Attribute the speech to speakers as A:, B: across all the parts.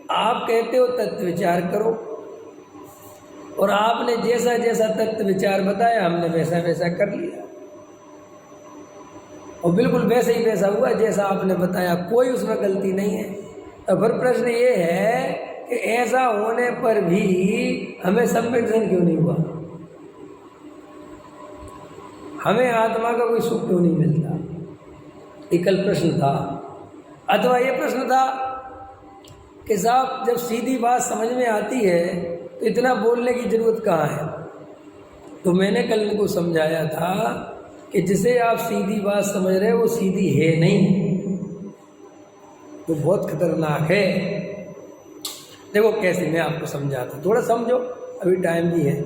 A: आप कहते हो तत्व विचार करो, और आपने जैसा जैसा तत्व विचार बताया हमने वैसा वैसा कर लिया, और बिल्कुल वैसे ही वैसा हुआ जैसा आपने बताया, कोई उसमें गलती नहीं है। तो फिर प्रश्न ये है कि ऐसा होने पर भी हमें संवेदन क्यों नहीं हुआ, हमें आत्मा का कोई सुख क्यों नहीं मिलता? एक कल प्रश्न था। अथवा ये प्रश्न था कि साहब जब सीधी बात समझ में आती है तो इतना बोलने की जरूरत कहाँ है? तो मैंने कल इनको समझाया था कि जिसे आप सीधी बात समझ रहे हो वो सीधी है नहीं, वो बहुत खतरनाक है। देखो कैसे, मैं आपको समझाता हूँ, थोड़ा समझो, अभी टाइम भी है,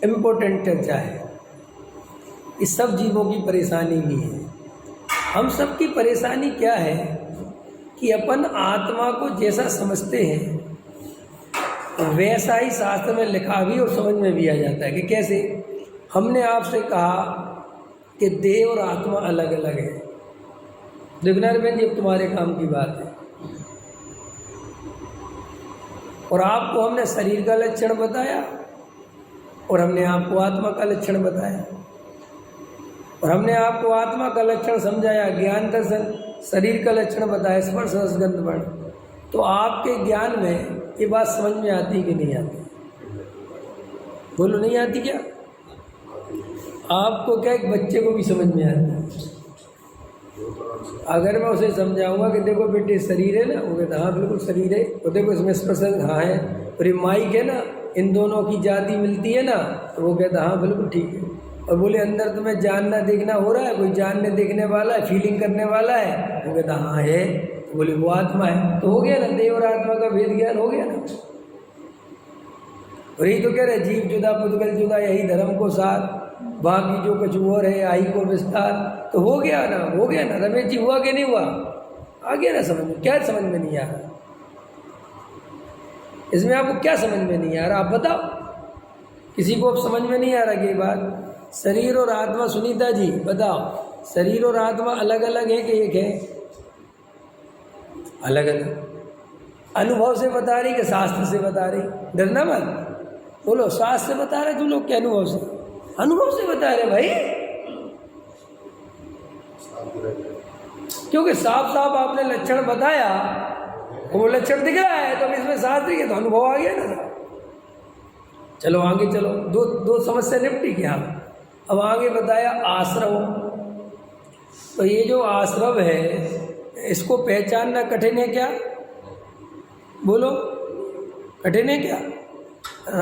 A: इम्पोर्टेंट चर्चा है। इस सब जीवों की परेशानी भी है। हम सब की परेशानी क्या है कि अपन आत्मा को जैसा समझते हैं वैसा ही शास्त्र में लिखा भी और समझ में भी आ जाता है। कि कैसे? हमने आपसे कहा कि देह और आत्मा अलग अलग है। देखना बहन जी, अब तुम्हारे काम की बात है। और आपको हमने शरीर का लक्षण बताया, और हमने आपको आत्मा का लक्षण बताया, और हमने आपको आत्मा का लक्षण समझाया, ज्ञान दर्शन, शरीर का लक्षण बताया, स्पर्श रसगंध वर्ण। तो आपके ज्ञान में ये बात समझ में आती कि नहीं आती? बोलो, नहीं आती क्या? आपको क्या, एक बच्चे को भी समझ में आता है। अगर मैं उसे समझाऊंगा कि देखो बेटे शरीर है ना, वो कहता हाँ बिल्कुल शरीर है, और देखो इसमें स्पर्श हाँ है, और ये माइक है ना, इन दोनों की जाति मिलती है ना, तो वो कहता हाँ बिल्कुल ठीक है। और बोले अंदर तुम्हें जानना देखना हो रहा है, कोई जानने देखने वाला है, फीलिंग करने वाला है, वो कहता हाँ है, तो बोले वो आत्मा है। तो हो गया ना, देह और आत्मा का भेद ज्ञान हो गया ना। और यही तो कह रहे, जीव जुदा पुद्गल जुदा, यही धर्म को साथ, बाकी जो कुछ और है आई को विस्तार। तो हो गया ना, हो गया ना रमेश जी, हुआ कि नहीं हुआ? आ गया ना समझ में? क्या समझ में नहीं आ रहा इसमें? आपको क्या समझ में नहीं आ रहा आप बताओ? किसी को अब समझ में नहीं आ रहा ये बात? शरीर और आत्मा, सुनीता जी बताओ, शरीर और आत्मा अलग अलग है कि एक है? अलग अलग। अनुभव से बता रही कि शास्त्र से बता रही? डरना मत, बोलो शास्त्र से बता रहे तुम लोग, क्या अनुभव से? अनुभव से बता रहे भाई, क्योंकि साफ साफ आपने लक्षण बताया, वो लक्षण दिख रहा है, तो अब इसमें शास्त्र के तो अनुभव आ गया ना। चलो आगे चलो, दो समस्या निपटी क्या? अब आगे बताया आश्रव। तो ये जो आश्रव है इसको पहचानना कठिन है क्या? बोलो, कठिन है क्या?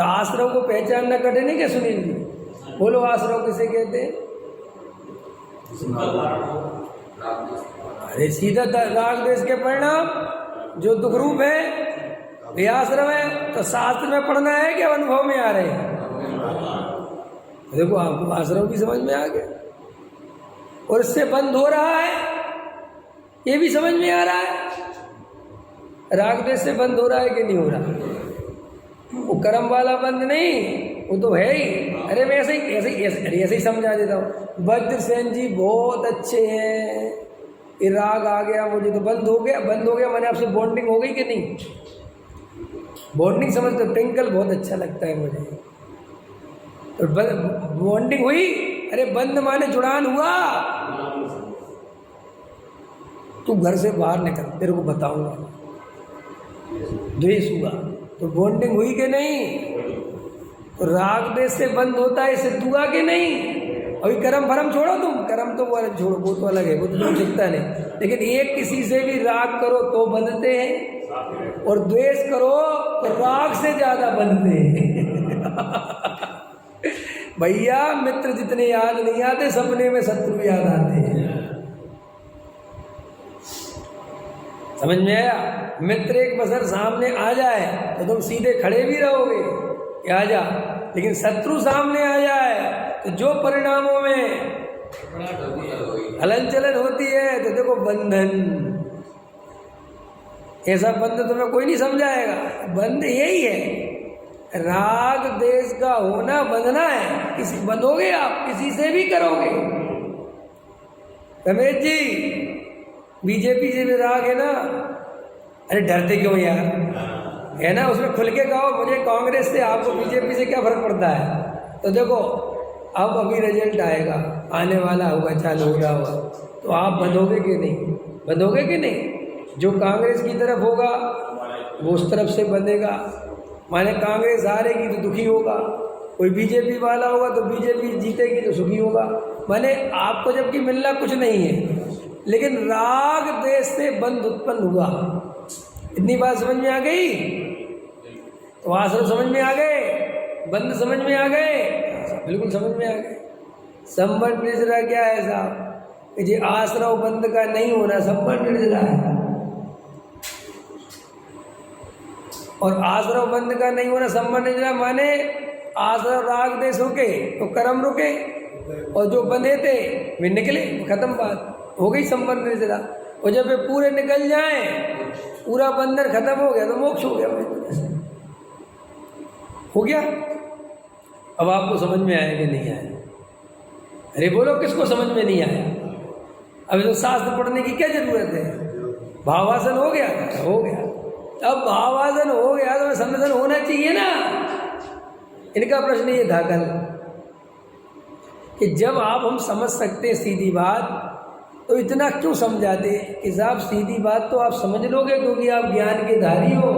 A: आश्रव को पहचानना कठिन है क्या सुनील जी? बोलो, आश्रव किसे कहते हैं? अरे सीधा राग देश के परिणाम जो दुख रूप है वे आश्रम है। तो शास्त्र में पढ़ना है कि अनुभव में आ रहे हैं? देखो आपको आश्रम की समझ में आ गया, और इससे बंद हो रहा है ये भी समझ में आ रहा है। राग देश से बंद हो रहा है कि नहीं हो रहा? वो कर्म वाला बंद नहीं, वो तो है ही। अरे मैं ऐसे ही समझा देता हूँ। बद्र सेन जी बहुत अच्छे हैं, ये राग आ गया मुझे तो बंद हो गया। बंद हो गया मैंने आपसे बॉन्डिंग हो गई कि नहीं? बॉन्डिंग समझते हो? ट्विंकल बहुत अच्छा लगता है मुझे, तो बॉन्डिंग हुई। अरे बंद माने जुड़ान हुआ। तू घर से बाहर निकल, तेरे को बताऊंगा। द्वेष हुआ तो बॉन्डिंग हुई कि नहीं? तो राग देश से बंद होता है, सिद्ध हुआ कि नहीं? अभी कर्म भरम छोड़ो, तुम कर्म तो वो छोड़ो, वो तो अलग है, वो तो दिखता नहीं। लेकिन एक किसी से भी राग करो तो बंधते हैं, और द्वेष करो तो राग से ज्यादा बंधते हैं। भैया मित्र जितने याद नहीं आते, सपने में शत्रु याद आते हैं। समझ में आया? मित्र एक बसर सामने आ जाए तो तुम सीधे खड़े भी रहोगे कि आ जा, लेकिन शत्रु सामने आ जाए तो जो परिणामों में हलन चलन होती है, तो देखो बंधन। ऐसा बंध तुम्हें कोई नहीं समझाएगा। बंध यही है, राग देश का होना बंधना है। किसी बंधोगे आप, किसी से भी करोगे। रमेश जी बीजेपी से भी राग है ना? अरे डरते क्यों यार? है ना, उसमें खुल के कहो मुझे कांग्रेस से, आपको बीजेपी से क्या फर्क पड़ता है। तो देखो अब अभी रिजल्ट आएगा, आने वाला होगा, चालू हो रहा होगा, तो आप बंधोगे कि नहीं, बंधोगे कि नहीं। जो कांग्रेस की तरफ होगा वो उस तरफ से बंधेगा, माने कांग्रेस हारेगी तो दुखी होगा, कोई बीजेपी वाला होगा तो बीजेपी जीतेगी तो सुखी होगा। माने आपको जबकि मिलना कुछ नहीं है, लेकिन राग देश से बंध उत्पन्न हुआ। इतनी बात समझ में आ गई। तो आश्रम समझ में आ गए, बंध समझ में आ गए, बिल्कुल समझ में आ गए। संबंध निर्जरा क्या है साहब, कि ये आश्रव बंध का नहीं होना संबंध निर्जरा है। और आश्रव बंध का नहीं होना संबंध निर्जरा माने आश्रव राग देश रुके तो कर्म रुके, और जो बंधे थे वे निकले, खत्म बात हो गई संबंध निर्जरा। और जब वे पूरे निकल जाएं, पूरा बंधन खत्म हो गया तो मोक्ष हो गया, हो गया। अब आपको समझ में आया कि नहीं आया? अरे बोलो किसको समझ में नहीं आया? अभी तो शास्त्र पढ़ने की क्या जरूरत है? भावासन हो गया, हो गया। अब भावासन हो गया तो समझन होना चाहिए ना। इनका प्रश्न ये था कल कि जब आप हम समझ सकते सीधी बात तो इतना क्यों समझाते कि साहब सीधी बात तो आप समझ लोगे क्योंकि आप ज्ञान के धारी हो,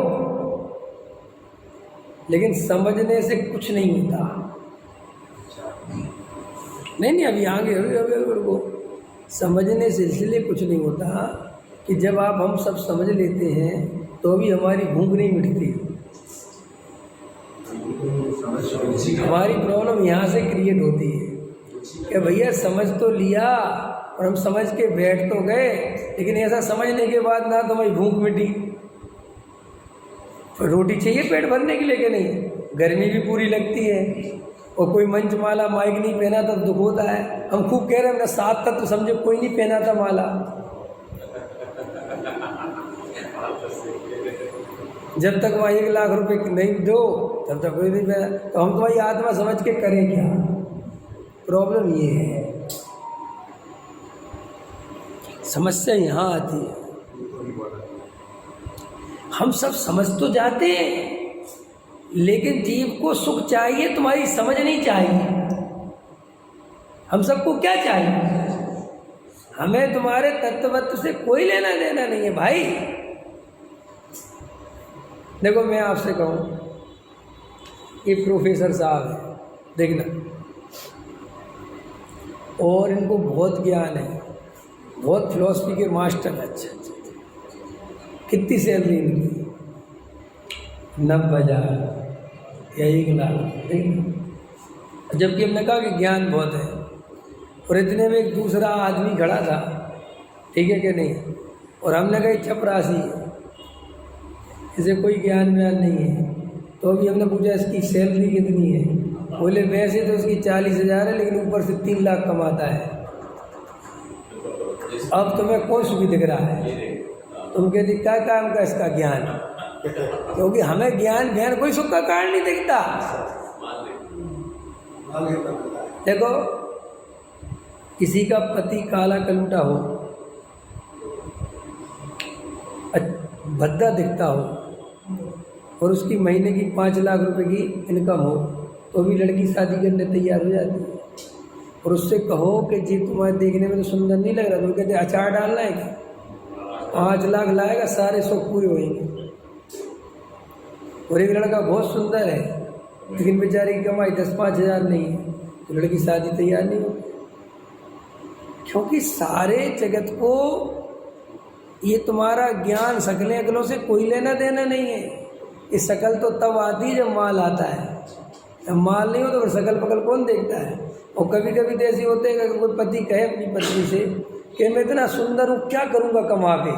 A: लेकिन समझने से कुछ नहीं होता। नहीं अभी आगे को समझने से इसलिए कुछ नहीं होता कि जब आप हम सब समझ लेते हैं तो भी हमारी भूख नहीं मिटती। हमारी प्रॉब्लम यहाँ से क्रिएट होती है कि भैया समझ तो लिया और हम समझ के बैठ तो गए, लेकिन ऐसा समझने के बाद ना तो हमारी भूख मिटी। रोटी चाहिए पेट भरने के लिए कि नहीं, गर्मी भी पूरी लगती है, और कोई मंच माला माइक नहीं पहना तब दुख होता है। हम खूब कह रहे हैं हमने 7 तत्व समझे, कोई नहीं पहना था माला। जब तक वहाँ 1 लाख रुपए नहीं दो तब तक कोई नहीं पहना। तो हम तुम्हारी आत्मा समझ के करें क्या? प्रॉब्लम ये है, समस्या यहाँ आती है। हम सब समझ तो जाते हैं, लेकिन जीव को सुख चाहिए, तुम्हारी समझ नहीं चाहिए। हम सबको क्या चाहिए? हमें तुम्हारे तत्वत्व से कोई लेना देना नहीं है भाई। देखो मैं आपसे कहूँ, ये प्रोफेसर साहब है, देखना, और इनको बहुत ज्ञान है, बहुत फिलॉसफी के मास्टर है। अच्छा, कितनी सैलरी इनकी? 90,000 या 1 लाख। जबकि हमने कहा कि ज्ञान बहुत है, और इतने में एक दूसरा आदमी खड़ा था, ठीक है कि नहीं, और हमने कहा चपरासी है, इसे कोई ज्ञान व्यान नहीं है। तो अभी हमने पूछा इसकी सैलरी कितनी है? बोले वैसे तो इसकी 40,000 है, लेकिन ऊपर से 3 लाख कमाता है। अब तुम्हें कौन सुखी दिख रहा है? तुम कहते क्या काम का इसका ज्ञान, क्योंकि हमें ज्ञान ज्ञान कोई सुख का कारण नहीं दिखता। देखो किसी का पति काला कलूटा हो, भद्दा दिखता हो, और उसकी महीने की 5 लाख रुपए की इनकम हो, तो भी लड़की शादी करने तैयार हो जाती है। और उससे कहो कि जी तुम्हारे देखने में तो सुंदर नहीं लग रहा, तो कहते अचार डालना है क्या? 5 लाख लाएगा, सारे शौक पूरे होंगे। और एक लड़का बहुत सुंदर है, लेकिन बेचारी की कमाई 10-5 हज़ार नहीं है, तो लड़की शादी तैयार नहीं होती। क्योंकि सारे जगत को ये तुम्हारा ज्ञान शकलें अकलों से कोई लेना देना नहीं है। ये शकल तो तब आती है जब माल आता है, जब माल नहीं हो तो फिर शकल पकल कौन देखता है। और कभी कभी तो ऐसे होते हैं कि कोई पति कहे अपनी पत्नी से कि मैं इतना सुंदर हूँ, क्या करूँगा कमा के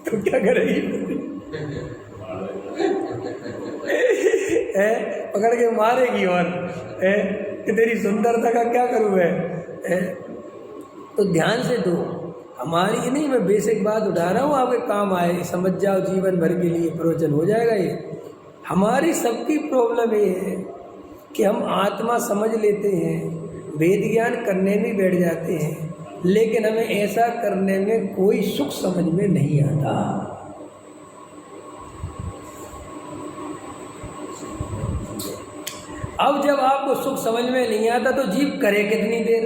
A: तो क्या करेगी पकड़ के मारेगी, और कि तेरी सुंदरता का क्या करूँ मैं। तो ध्यान से दो, हमारी नहीं, मैं बेसिक बात उठा रहा हूँ, आपके काम आए, समझ जाओ, जीवन भर के लिए प्रवचन हो जाएगा ये। हमारी सबकी प्रॉब्लम ये है कि हम आत्मा समझ लेते हैं, वेद ज्ञान करने में बैठ जाते हैं, लेकिन हमें ऐसा करने में कोई सुख समझ में नहीं आता। अब जब आपको सुख समझ में नहीं आता तो जीव करे कितनी देर?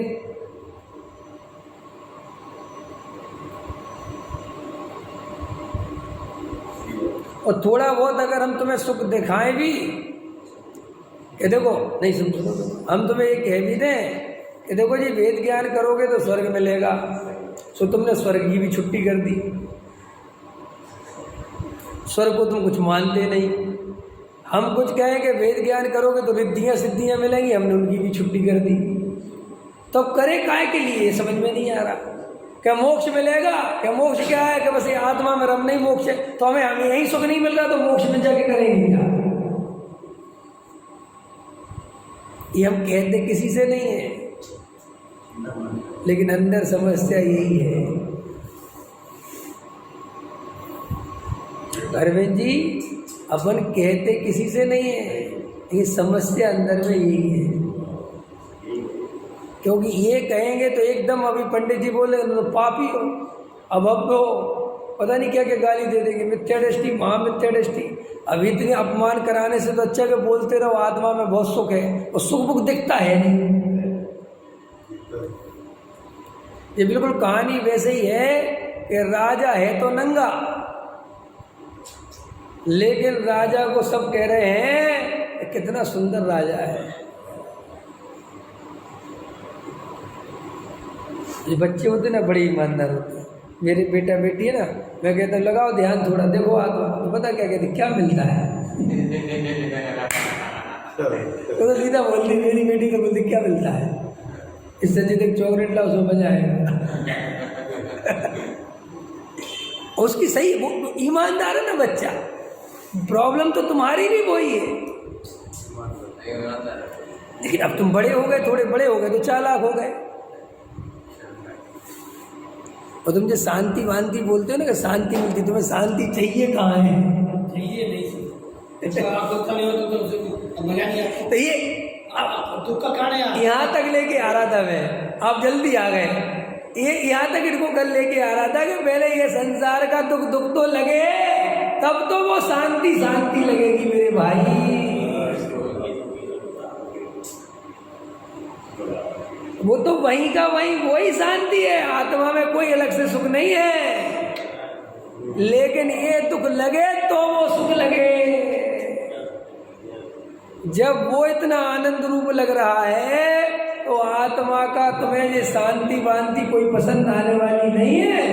A: और थोड़ा बहुत अगर हम तुम्हें सुख दिखाएं भी कि देखो, नहीं सुनो, हम तुम्हें एक कह भी दें कि देखो जी वेद ज्ञान करोगे तो स्वर्ग मिलेगा, सो तुमने स्वर्ग की भी छुट्टी कर दी। स्वर्ग को तुम कुछ मानते नहीं। हम कुछ कहें कि वेद ज्ञान करोगे तो रिद्धियाँ सिद्धियाँ मिलेंगी, हमने उनकी भी छुट्टी कर दी। तो करे काय के लिए, समझ में नहीं आ रहा। क्या मोक्ष मिलेगा? क्या मोक्ष क्या है? कि बस ये आत्मा में रमना ही मोक्ष है। तो हमें यही सुख नहीं मिल रहा तो मोक्ष में जाके करेंगे क्या? ये हम कहते किसी से नहीं है, लेकिन अंदर समस्या यही है। अरविंद जी, अपन कहते किसी से नहीं है, ये समस्या अंदर में यही है। क्योंकि ये कहेंगे तो एकदम, अभी पंडित जी बोले तो पापी हो, अभव्य हो, पता नहीं क्या क्या गाली दे देंगे, मिथ्या दृष्टि, महामिथ्या दृष्टि। अभी इतने अपमान कराने से तो अच्छा कि बोलते रहो आत्मा में बहुत सुख है, और सुख बुख दिखता है नहीं। ये बिल्कुल कहानी वैसे ही है कि राजा है तो नंगा, लेकिन राजा को सब कह रहे हैं कितना सुंदर राजा है। ये बच्चे होते ना बड़े ईमानदार होते हैं। मेरे बेटा बेटी है ना, मैं कहता लगाओ ध्यान थोड़ा, देखो आत्मा, तो पता क्या कहते, क्या मिलता है? तो सीधा बोलती मेरी बेटी तो बोलती क्या मिलता है? इससे जितने चॉकलेट लाओ उसमें मजा आएगा। उसकी सही, वो ईमानदार है ना बच्चा। प्रॉब्लम तो तुम्हारी भी वही है, लेकिन अब तुम बड़े हो गए, थोड़े बड़े हो गए तो चालाक हो गए। और तुम जो शांति वांति बोलते हो ना कि शांति मिलती, तुम्हें शांति चाहिए कहाँ है?
B: चाहिए नहीं। आप दुख नहीं हो तो मजा नहीं आता।
A: तो ये
B: दुख का कारण है।
A: यहाँ तक लेके आ रहा था मैं, आप जल्दी आ गए। ये यहाँ तक इनको कल लेके आ रहा था कि पहले ये संसार का दुख दुख तो लगे, तब तो वो शांति शांति लगेगी मेरे भाई। वो तो वहीं का वहीं वही शांति है, आत्मा में कोई अलग से सुख नहीं है। लेकिन ये दुख लगे तो वो सुख लगे। जब वो इतना आनंद रूप लग रहा है तो आत्मा का तुम्हें ये शांति वांति कोई पसंद आने वाली नहीं है।